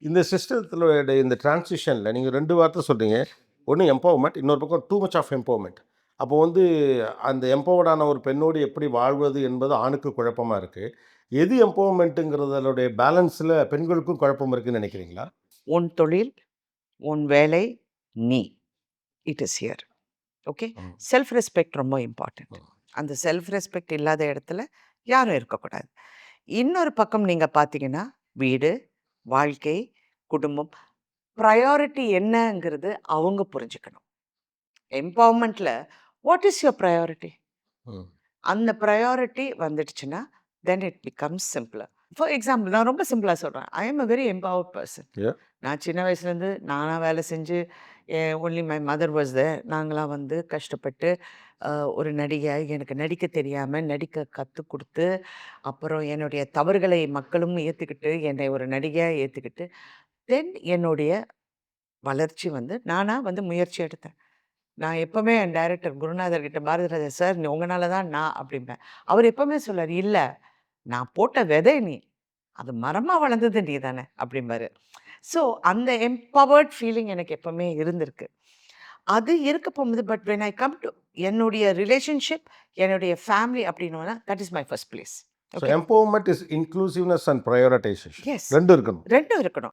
இந்த சிஸ்டத்தில் இந்த டிரான்சிஷனில் நீங்கள் 2 வார்த்தை சொல்கிறீங்க. ஒன்று எம்பவர்மெண்ட், இன்னொரு பக்கம் டூ மச் ஆஃப் எம்பவர்மெண்ட். அப்போ வந்து அந்த எம்பவர்டான ஒரு பெண்ணோடு எப்படி வாழ்வது என்பது ஆணுக்கு குழப்பமா இருக்குது. எது எம்பவர்மெண்ட்டுங்கிறதனுடைய பேலன்ஸில் பெண்களுக்கும் குழப்பம் இருக்குன்னு நினைக்கிறீங்களா? உன் தொழில், உன் வேலை, நீ. It is here. ஓகே. ம். செல்ஃப் ரெஸ்பெக்ட் ரொம்ப இம்பார்ட்டன்ட். ம். அந்த செல்ஃப் ரெஸ்பெக்ட் இல்லாத இடத்துல யாரும் இருக்கக்கூடாது. இன்னொரு பக்கம் நீங்கள் பார்த்தீங்கன்னா வீடு, வாழ்க்கை, குடும்பம், ப்ரையாரிட்டி என்னங்கிறது அவங்க புரிஞ்சுக்கணும். எம்பவர்மெண்ட்டில் வாட் இஸ் யுவர் ப்ரையாரிட்டி? ம். அந்த ப்ரையாரிட்டி வந்துடுச்சுன்னா then it becomes simpler. For example நான் ரொம்ப சிம்பிளாக சொல்கிறேன். I am a very empowered person. Yeah. நான் சின்ன வயசுலேருந்து நானாக வேலை செஞ்சு only my mother was there. நாங்களாம் வந்து கஷ்டப்பட்டு ஒரு நடிகை எனக்கு நடிக்க தெரியாமல் நடிக்க கற்றுக் கொடுத்து, அப்புறம் என்னுடைய தவறுகளை மக்களும் ஏற்றுக்கிட்டு என்னை ஒரு நடிகையாக ஏற்றுக்கிட்டு, தென் என்னுடைய வளர்ச்சி வந்து நானாக வந்து முயற்சி எடுத்தேன். நான் எப்போவுமே என் டைரக்டர் குருநாதர் கிட்ட பாரதிராஜா சார் உங்களால தான் நான் அப்படிம்பேன். அவர் எப்போவுமே சொல்லுவார், இல்லை நான் போட்ட விதை நீ, அது மரமாக வளர்ந்தது நீ தானே அப்படிம்பாரு. ஸோ அந்த எம்பவர்ட் ஃபீலிங் எனக்கு எப்போவுமே இருந்திருக்கு. அது இருக்க போகும்போது but when I come to என்னுடைய ரிலேஷன்ஷிப், என்னுடைய ஃபேமிலி அப்படின்னா that is my first place. So okay. Empowerment is inclusiveness and prioritisation yes. 2 இருக்கணும். 2ம் இருக்கணும்.